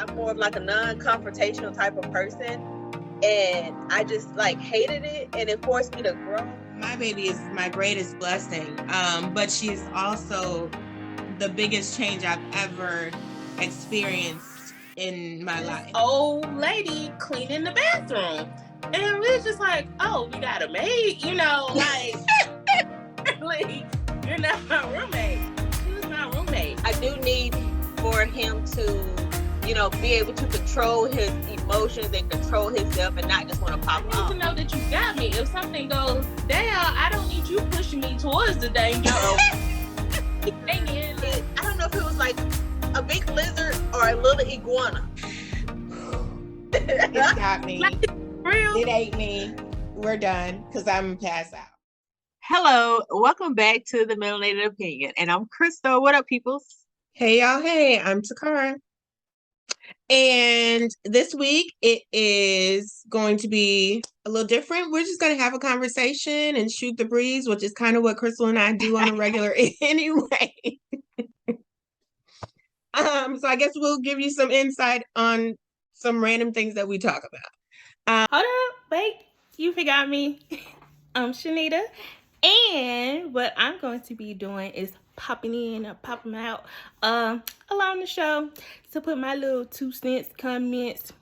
I'm more of like a non-confrontational type of person, and I just like hated it, and it forced me to grow. My baby is my greatest blessing, but she's also the biggest change I've ever experienced in my life. Old lady cleaning the bathroom, and we're just like, oh, we got a maid, you know, like you're not my roommate. She was my roommate. I do need for him to, you know, be able to control his emotions and control himself and not just want to pop off. To know that you got me. If something goes down, I don't need you pushing me towards the danger. I don't know if it was like a big lizard or a little iguana. It got me. Real? It ate me. We're done because I'm passed out. Hello, welcome back to the Melanated Opinion, and I'm Crystal. What up, peoples? Hey y'all, hey, I'm Takara. And this week it is going to be a little different. We're just going to have a conversation and shoot the breeze, which is kind of what Crystal and I do on a regular anyway. So I guess we'll give you some insight on some random things that we talk about. Hold up, wait, you forgot me. I'm Shanita, and what I'm going to be doing is popping in or popping out along the show to put my little 2 cents, comments,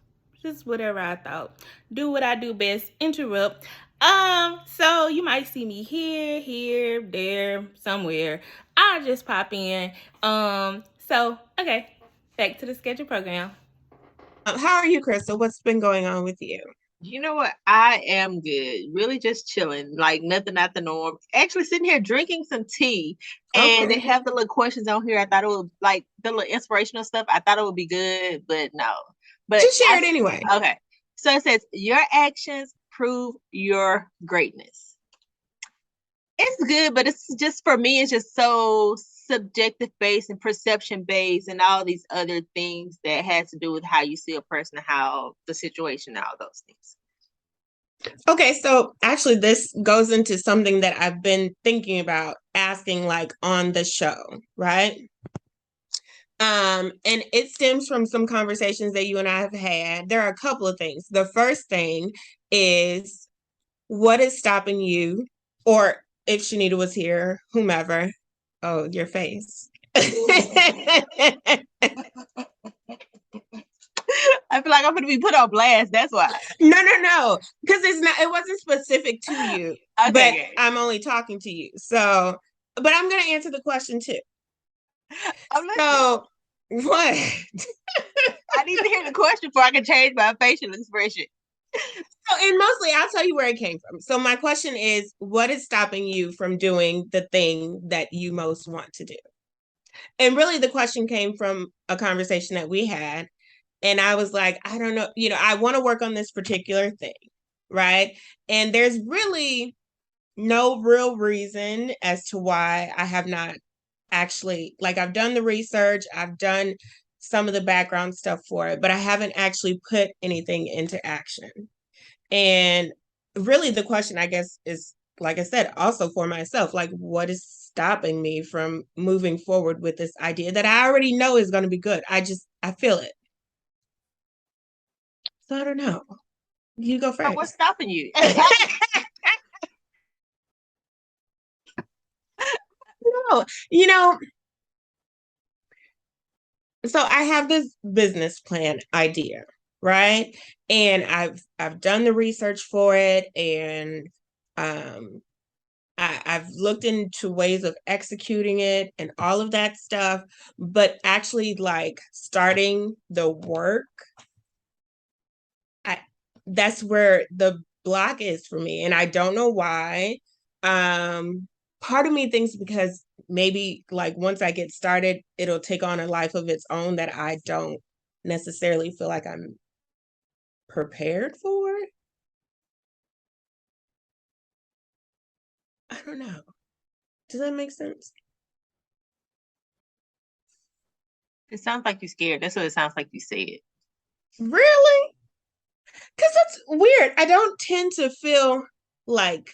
just whatever I thought. Do what I do best, interrupt. So you might see me here, there, somewhere. I'll just pop in. So okay, back to the scheduled program. How are you, Crystal? What's been going on with you? You know what? I am good. Really just chilling, like nothing out the norm. Actually sitting here drinking some tea, and they have the little questions on here. I thought it would, like, the little inspirational stuff. I thought it would be good, but no. But just share it anyway. Okay. So it says, your actions prove your greatness. It's good, but it's just, for me, it's just so subjective based and perception based and all these other things that has to do with how you see a person, how the situation, all those things. Okay, so actually this goes into something that I've been thinking about asking, like, on the show, right? And it stems from some conversations that you and I have had. There are a couple of things. The first thing is, what is stopping you, or if Shanita was here, whomever. Oh, your face. I feel like I'm going to be put on blast. That's why. No. Because it wasn't specific to you. Okay. But I'm only talking to you. So, but I'm going to answer the question too. So, what? I need to hear the question before I can change my facial expression. So, and mostly I'll tell you where it came from. So my question is, what is stopping you from doing the thing that you most want to do? And really the question came from a conversation that we had. And I was like, I don't know, I want to work on this particular thing, right? And there's really no real reason as to why I have not actually, like, I've done the research, I've done some of the background stuff for it, but I haven't actually put anything into action. And really the question, I guess, is, like I said, also for myself, like, what is stopping me from moving forward with this idea that I already know is going to be good? I feel it. So I don't know. You go first. What's stopping you? No, so I have this business plan idea, right? And I've done the research for it, and I've looked into ways of executing it and all of that stuff, but actually, like, starting the work, that's where the block is for me, and I don't know why. Part of me thinks because maybe, like, once I get started, it'll take on a life of its own that I don't necessarily feel like I'm prepared for. I don't know. Does that make sense? It sounds like you're scared. That's what it sounds like you said. Really? Because that's weird. I don't tend to feel like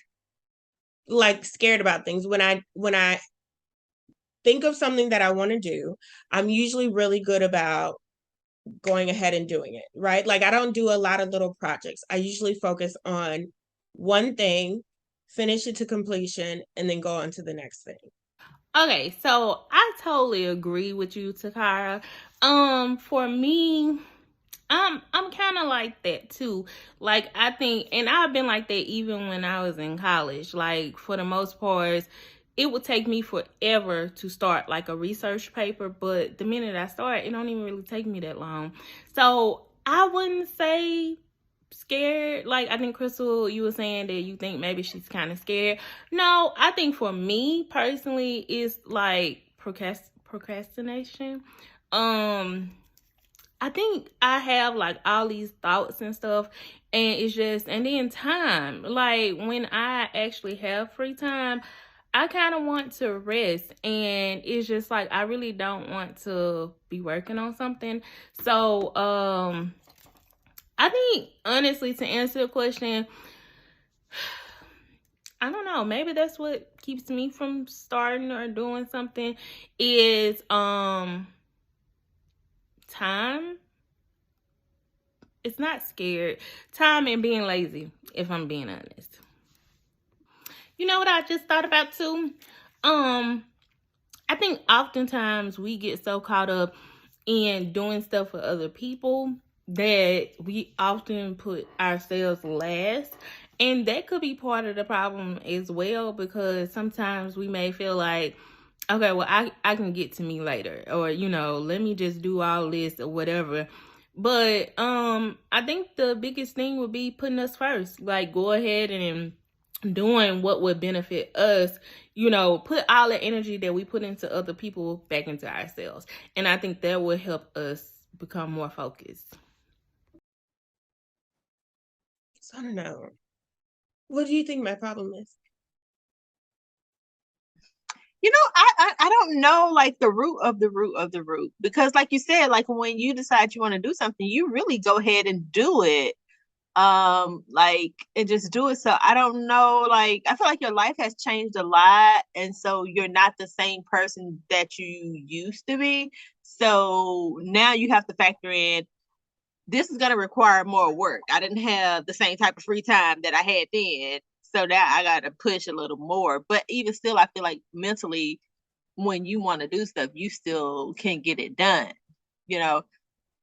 scared about things. When I think of something that I want to do, I'm usually really good about going ahead and doing it, right? Like I don't do a lot of little projects. I usually focus on one thing, finish it to completion, and then go on to the next thing. Okay, so I totally agree with you, Takara. For me, I'm kind of like that too. Like I think, and I've been like that even when I was in college. Like for the most part, it would take me forever to start like a research paper, but the minute I start, it don't even really take me that long. So I wouldn't say scared. Like I think Crystal, you were saying that you think maybe she's kind of scared. No, I think for me personally, it's like procrastination. I think I have like all these thoughts and stuff, and it's just, and then time. Like when I actually have free time, I kind of want to rest, and it's just like I really don't want to be working on something. So, I think honestly, to answer the question, I don't know. Maybe that's what keeps me from starting or doing something is time. It's not scared. Time and being lazy, if I'm being honest. You know what I just thought about too? I think oftentimes we get so caught up in doing stuff for other people that we often put ourselves last. And that could be part of the problem as well, because sometimes we may feel like, okay, well, I can get to me later, or, let me just do all this or whatever. But I think the biggest thing would be putting us first. Like, go ahead and doing what would benefit us, put all the energy that we put into other people back into ourselves. And I think that will help us become more focused. So I don't know. What do you think my problem is? I don't know like the root of the root of the root, because like you said, like when you decide you want to do something, you really go ahead and do it. Like and just do it. So I don't know, like I feel like your life has changed a lot, and so you're not the same person that you used to be. So now you have to factor in, this is going to require more work. I didn't have the same type of free time that I had then. So now I got to push a little more. But even still, I feel like mentally, when you want to do stuff, you still can get it done. You know,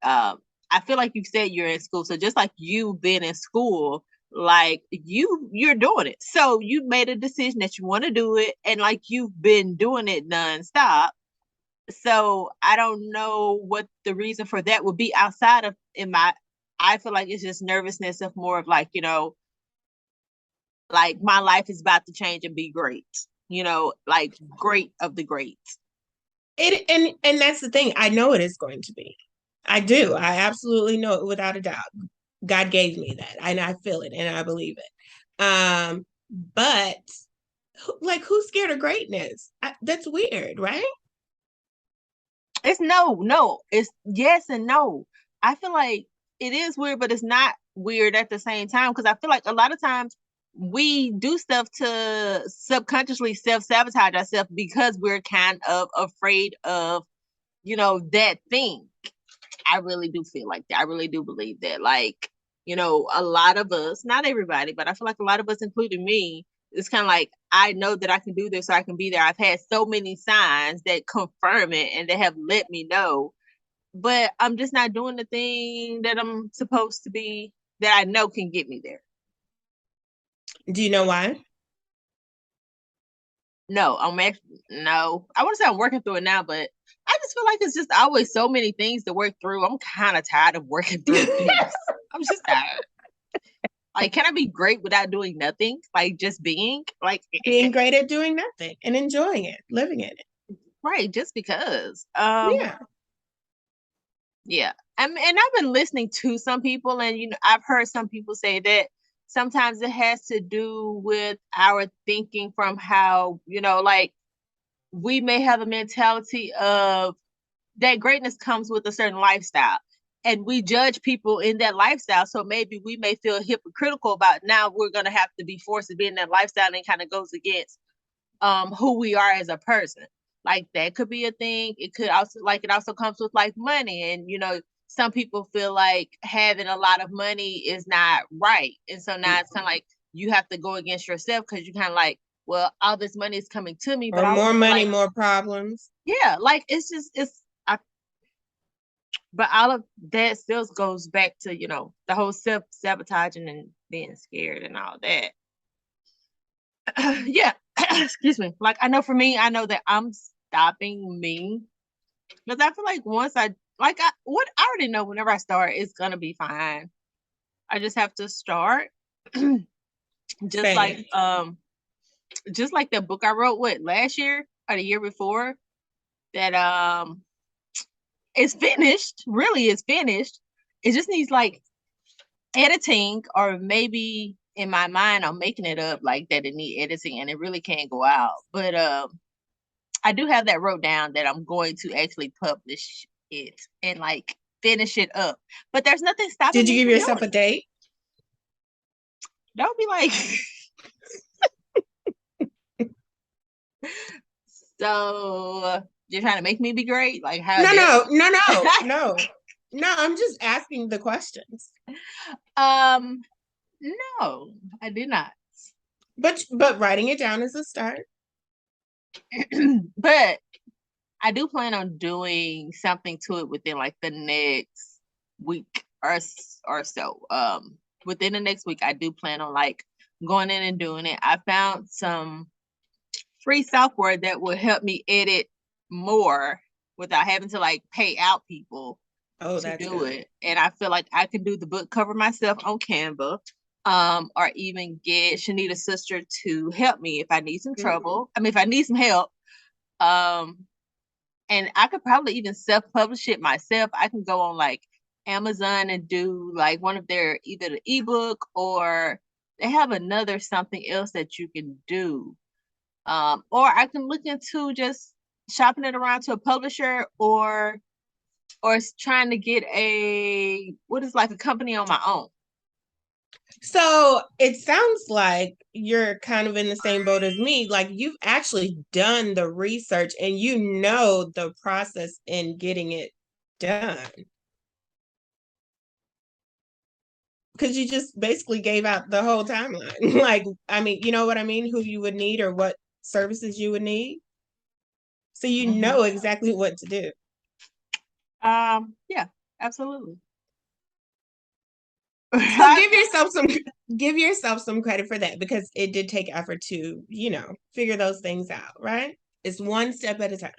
I feel like you said you're in school. So just like you've been in school, like you're doing it. So you made a decision that you want to do it, and like you've been doing it nonstop. So I don't know what the reason for that would be outside of I feel like it's just nervousness of more of like, like my life is about to change and be great, like great of the greats. And that's the thing. I know it is going to be. I do. I absolutely know it without a doubt. God gave me that, and I feel it, and I believe it. But like, who's scared of greatness? That's weird, right? It's no. It's yes and no. I feel like it is weird, but it's not weird at the same time, because I feel like a lot of times we do stuff to subconsciously self-sabotage ourselves because we're kind of afraid of, that thing. I really do feel like that. I really do believe that. Like, a lot of us, not everybody, but I feel like a lot of us, including me, it's kind of like, I know that I can do this, so I can be there. I've had so many signs that confirm it and that have let me know, but I'm just not doing the thing that I'm supposed to be, that I know can get me there. Do you know why? No, no. I want to say I'm working through it now, but I just feel like it's just always so many things to work through. I'm kind of tired of working through things. I'm just tired. Like, can I be great without doing nothing? Like, just being like Being great at doing nothing and enjoying it, living in it. right? Just because. Yeah. Yeah. And I've been listening to some people, and I've heard some people say that sometimes it has to do with our thinking from how, like we may have a mentality of that greatness comes with a certain lifestyle, and we judge people in that lifestyle. So maybe we may feel hypocritical about, now we're going to have to be forced to be in that lifestyle, and it kind of goes against who we are as a person. Like that could be a thing. It could also, like, it also comes with like money, and some people feel like having a lot of money is not right. And so now it's kind of like you have to go against yourself because you kind of like, well, all this money is coming to me, but Or I more also money, like, more problems. yeah, like it's just but all of that still goes back to, the whole self-sabotaging and being scared and all that. Yeah. Excuse me. Like I know for me, I know that I'm stopping me because I feel like once I already know whenever I start, it's gonna be fine. I just have to start. just Same. like just like the book I wrote last year or the year before that it's finished. Really is finished. It just needs like editing, or maybe in my mind I'm making it up like that it need editing and it really can't go out. But I do have that wrote down that I'm going to actually publish it and like finish it up. But there's nothing stopping Did you me give from yourself doing a date? That would be like so you're trying to make me be great? Like how dare No. No, I'm just asking the questions. No, I did not. But writing it down is a start. But I do plan on doing something to it within like the next week or so. Within the next week, I do plan on like going in and doing it. I found some free software that will help me edit more without having to like pay out people to do good. it. And I feel like I can do the book cover myself on Canva. Or even get Shanita's sister to help me if I need some trouble. I mean, if I need some help. And I could probably even self-publish it myself. I can go on like Amazon and do like one of their either the ebook, or they have another something else that you can do. Or I can look into just shopping it around to a publisher, or trying to get a company on my own. So it sounds like you're kind of in the same boat as me. Like you've actually done the research and you know the process in getting it done. Because you just basically gave out the whole timeline. Like, I mean, you know what I mean? Who you would need or what services you would need. So you know exactly what to do. Yeah, absolutely. So give yourself some credit for that, because it did take effort to, figure those things out, right? It's one step at a time.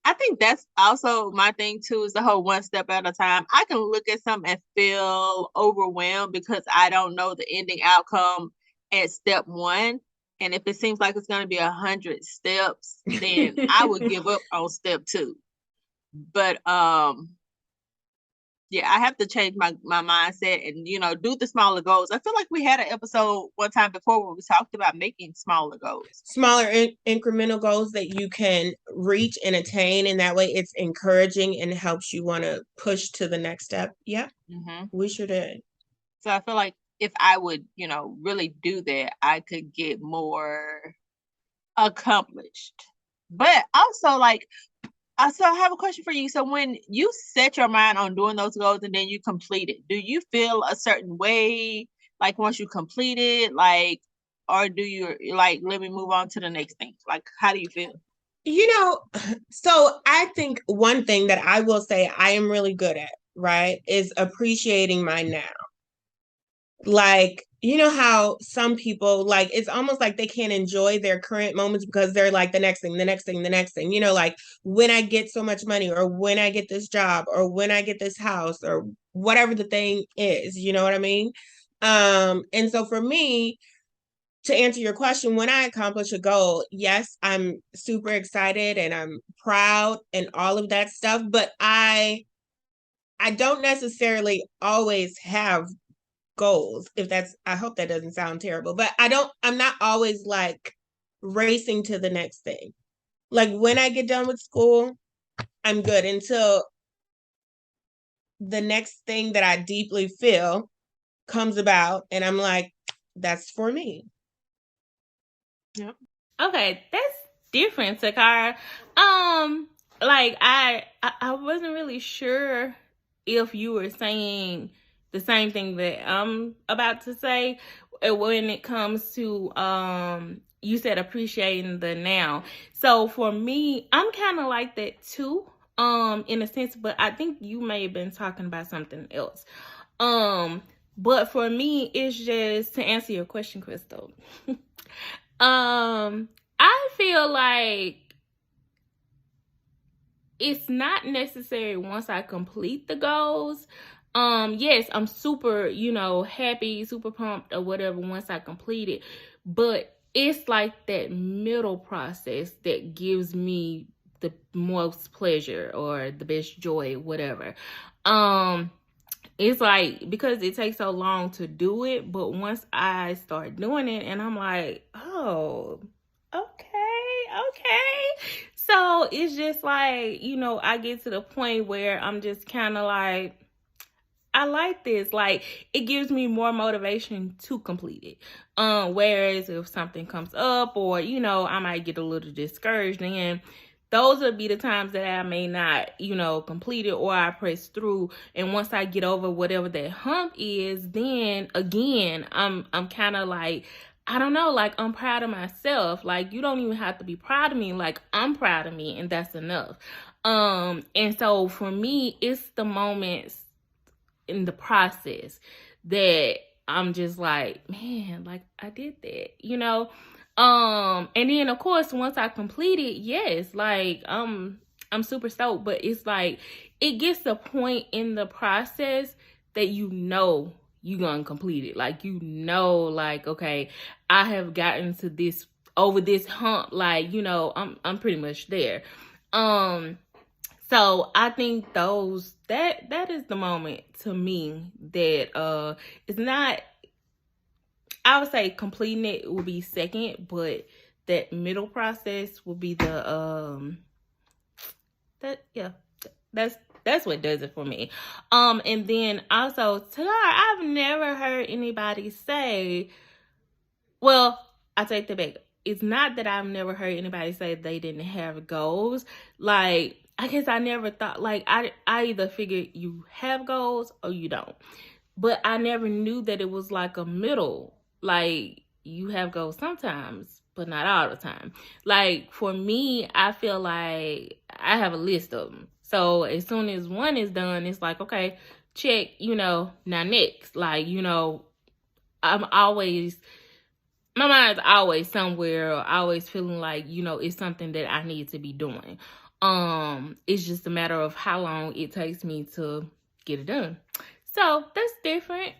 I think that's also my thing too, is the whole one step at a time. I can look at something and feel overwhelmed because I don't know the ending outcome at step one. And if it seems like it's going to be 100 steps, then I would give up on step two. But yeah, I have to change my mindset and, do the smaller goals. I feel like we had an episode one time before where we talked about making smaller goals. Smaller incremental goals that you can reach and attain. And that way it's encouraging and helps you want to push to the next step. Yeah, we sure did. So I feel like if I would, really do that, I could get more accomplished. But also so I have a question for you. So when you set your mind on doing those goals and then you complete it, do you feel a certain way, like once you complete it, like, or do you like, let me move on to the next thing? Like, how do you feel? So I think one thing that I will say I am really good at, right, is appreciating my now. Like, you know how some people, like, it's almost like they can't enjoy their current moments because they're like the next thing, the next thing, the next thing, like when I get so much money, or when I get this job, or when I get this house, or whatever the thing is, you know what I mean? And so for me, to answer your question, when I accomplish a goal, yes, I'm super excited and I'm proud and all of that stuff, but I don't necessarily always have goals. I hope that doesn't sound terrible, but I'm not always like racing to the next thing. Like when I get done with school, I'm good until the next thing that I deeply feel comes about and I'm like, that's for me. Yep. Okay, that's different, Takara. Like I wasn't really sure if you were saying the same thing that I'm about to say when it comes to you said appreciating the now. So for me, I'm kind of like that too, in a sense, but I think you may have been talking about something else. But for me, it's just to answer your question, Crystal. I feel like it's not necessary once I complete the goals. Yes, I'm super, happy, super pumped or whatever once I complete it. But it's like that middle process that gives me the most pleasure or the best joy, whatever. It's like because it takes so long to do it, but once I start doing it and I'm like, oh, okay. So it's just like, I get to the point where I'm just kind of like, I like this. Like, it gives me more motivation to complete it. Whereas if something comes up or, I might get a little discouraged, and those would be the times that I may not, complete it or I press through. And once I get over whatever that hump is, then again, I'm kind of like, I don't know, like I'm proud of myself. Like you don't even have to be proud of me. Like I'm proud of me and that's enough. And so for me, it's the moments in the process that I'm just like, man, like I did that. And then of course once I complete it, yes, like I'm super stoked, but it's like it gets the point in the process that you're gonna complete it. Like like, okay, I have gotten to this over this hump, like, I'm pretty much there. So I think that is the moment to me that it's not, I would say completing it will be second, but that middle process will be that's what does it for me. And then also Tagar, I've never heard anybody say, well, I take that back. It's not that I've never heard anybody say they didn't have goals. Like, I guess I never thought, like, I either figured you have goals or you don't. But I never knew that it was like a middle. Like, you have goals sometimes, but not all the time. Like, for me, I feel like I have a list of them. So as soon as one is done, it's like, okay, check, now next. Like, I'm always, my mind's always somewhere, always feeling like, it's something that I need to be doing. It's just a matter of how long it takes me to get it done. So that's different.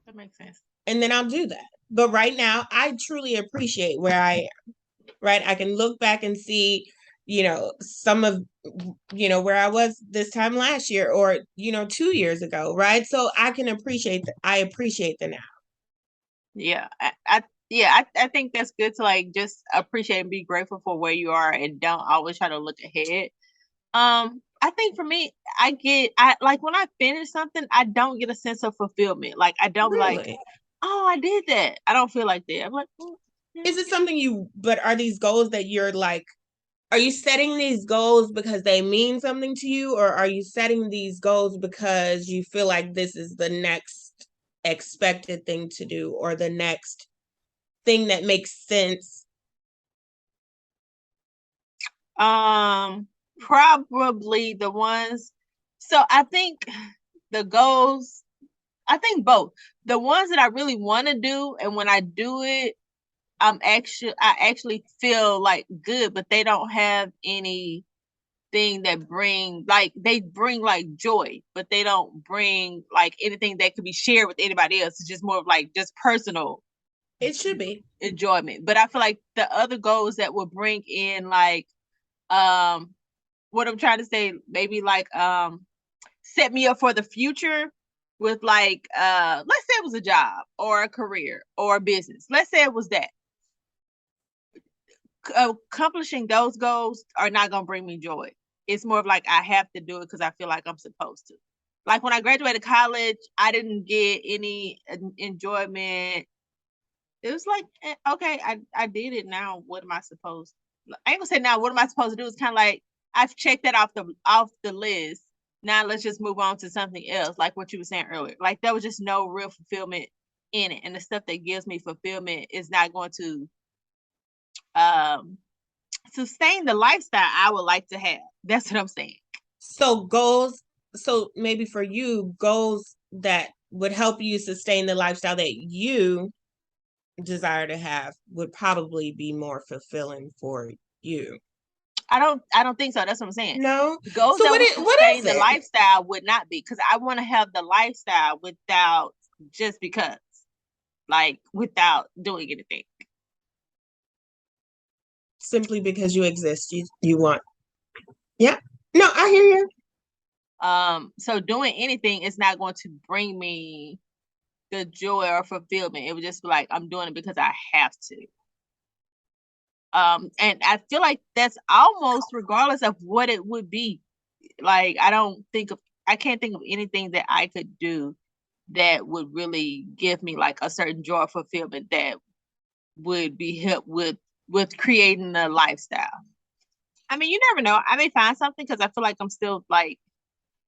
That makes sense. And then I'll do that. But right now, I truly appreciate where I am. Right? I can look back and see, some of, where I was this time last year or, 2 years ago. Right? So I can appreciate I appreciate the now. Yeah, I think that's good to like just appreciate and be grateful for where you are and don't always try to look ahead. I think for me, I like when I finish something, I don't get a sense of fulfillment. Like I don't Really? like, oh, I did that. I don't feel like that. I'm like, is it something but are these goals that you're like, are you setting these goals because they mean something to you, or are you setting these goals because you feel like this is the next expected thing to do or the next thing that makes sense? Probably the ones. So I think the goals, I think both. The ones that I really want to do, and when I do it, I actually feel like good, but they don't have anything that they bring like joy, but they don't bring like anything that could be shared with anybody else. It's just more of like just personal. It should be enjoyment. But I feel like the other goals that will bring in like what I'm trying to say, maybe like set me up for the future with like let's say it was a job or a career or a business. Let's say it was that. Accomplishing those goals are not going to bring me joy. It's more of like I have to do it because I feel like I'm supposed to. Like when I graduated college, I didn't get any enjoyment. It was like, okay, I did it. Now what am I supposed to? I ain't gonna say now what am I supposed to do? It's kind of like I've checked that off the list. now let's just move on to something else, like what you were saying earlier. Like there was just no real fulfillment in it. And the stuff that gives me fulfillment is not going to um sustain the lifestyle I would like to have. That's what I'm saying. So goals, so maybe for you, goals that would help you sustain the lifestyle that you desire to have would probably be more fulfilling for you. I don't think so. That's what I'm saying. No. Goals So that what would sustain is the it? lifestyle would not be, because I want to have the lifestyle without just because, like without doing anything. Simply because you exist, you want. Yeah. No, I hear you. So doing anything is not going to bring me the joy or fulfillment. It would just be like, I'm doing it because I have to. And I feel like that's almost regardless of what it would be. Like, I can't think of anything that I could do that would really give me like a certain joy or fulfillment that would be help with creating a lifestyle. I mean, you never know. I may find something, because I feel like I'm still like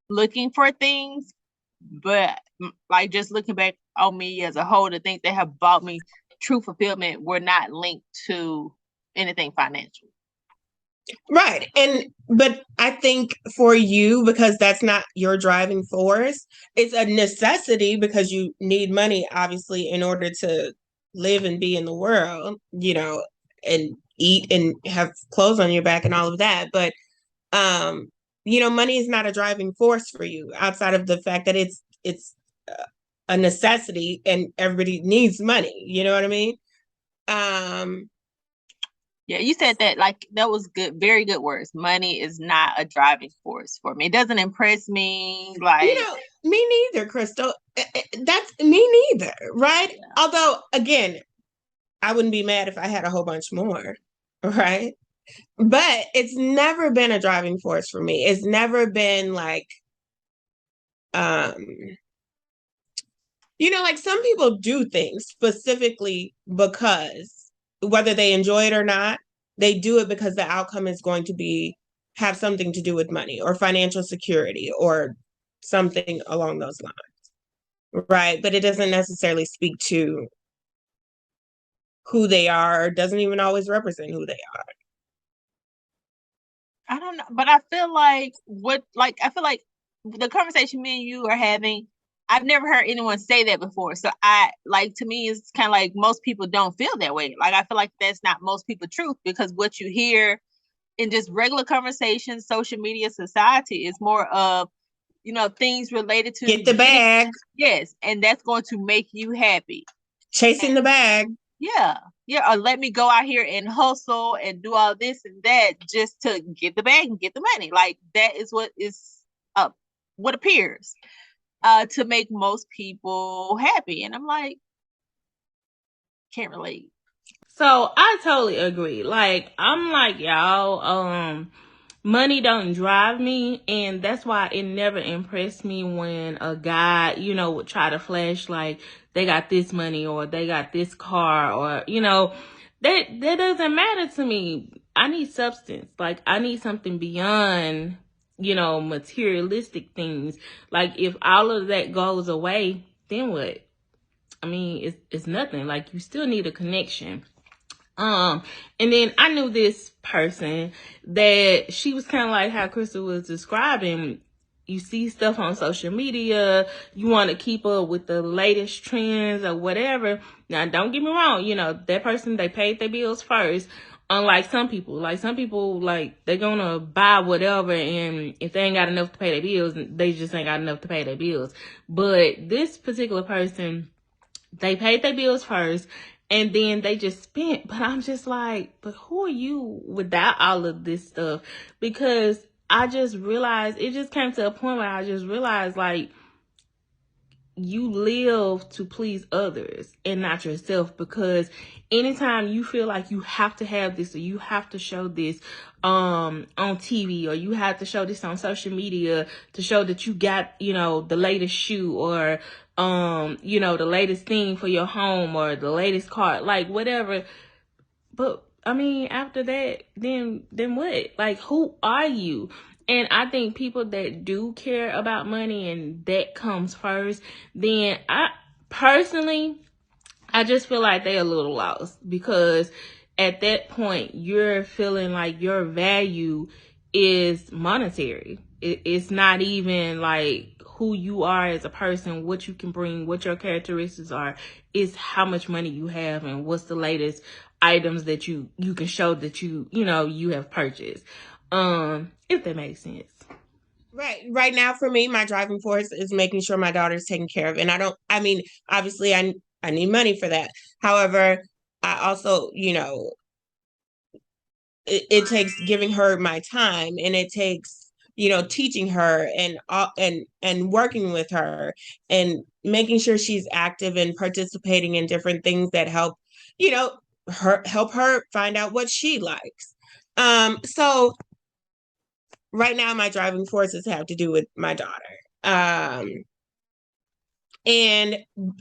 looking for things, but like just looking back on me as a whole, the things that have brought me true fulfillment were not linked to anything financial. Right. But I think for you, because that's not your driving force, it's a necessity because you need money, obviously, in order to live and be in the world, and eat and have clothes on your back and all of that. But, money is not a driving force for you outside of the fact that it's a necessity and everybody needs money. You know what I mean? Yeah, you said that, like, that was good, very good words. Money is not a driving force for me. It doesn't impress me. Like, me neither, Crystal. That's me neither, right? Yeah. Although, again, I wouldn't be mad if I had a whole bunch more, right? But it's never been a driving force for me. It's never been like, like some people do things specifically because whether they enjoy it or not, they do it because the outcome is going to have something to do with money or financial security or something along those lines. Right. But it doesn't necessarily speak to who they are, or doesn't even always represent who they are. I don't know, but I feel like the conversation me and you are having, I've never heard anyone say that before. So to me, it's kind of like most people don't feel that way. Like, I feel like that's not most people's truth, because what you hear in just regular conversations, social media, society is more of, things related to get the bag. Yes. And that's going to make you happy. Chasing the bag. Yeah. Yeah. Or let me go out here and hustle and do all this and that just to get the bag and get the money. Like, that is what appears to make most people happy. And I'm like, can't relate. So I totally agree. Like, I'm like y'all, money don't drive me, and that's why it never impressed me when a guy, would try to flash like they got this money or they got this car, or that doesn't matter to me. I need substance. Like, I need something beyond materialistic things. Like, if all of that goes away, then what? I mean, it's nothing. Like, you still need a connection. And then I knew this person that she was kind of like how Crystal was describing. You see stuff on social media, you want to keep up with the latest trends or whatever. Now, don't get me wrong, that person, they paid their bills first. Unlike some people, they're gonna buy whatever, and if they ain't got enough to pay their bills, they just ain't got enough to pay their bills. But this particular person, they paid their bills first, and then they just spent. But I'm just like, but who are you without all of this stuff? Because I just realized, it just came to a point where I just realized, like, you live to please others and not yourself. Because anytime you feel like you have to have this, or you have to show this on TV, or you have to show this on social media to show that you got, the latest shoe, or the latest thing for your home, or the latest car, like whatever. But I mean, after that, then what? Like, who are you? And I think people that do care about money and that comes first, then I personally, I just feel like they're a little lost, because at that point you're feeling like your value is monetary. It's not even like who you are as a person, what you can bring, what your characteristics are. It's how much money you have and what's the latest items that you can show that you have purchased. If that makes sense. Right now for me, my driving force is making sure my daughter's taken care of. And I mean, obviously I need money for that. However, I also, it takes giving her my time, and it takes, teaching her and working with her and making sure she's active and participating in different things that help, help her find out what she likes. So right now my driving forces have to do with my daughter. And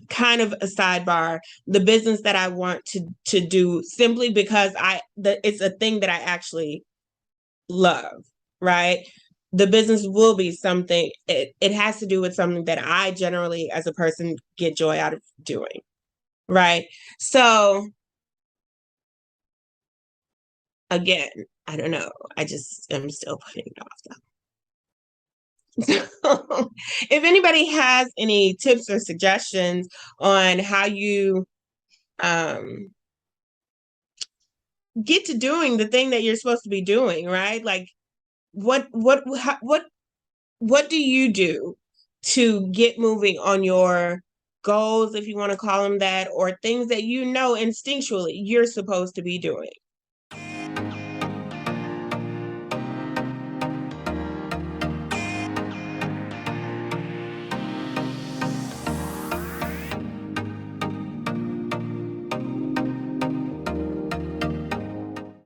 kind of a sidebar, the business that I want to do, simply because it's a thing that I actually love, right? The business will be something, it has to do with something that I generally as a person get joy out of doing, right? So again, I don't know, I just am still putting it off though. So, if anybody has any tips or suggestions on how you get to doing the thing that you're supposed to be doing, right? Like, what do you do to get moving on your goals, if you want to call them that, or things that instinctually you're supposed to be doing?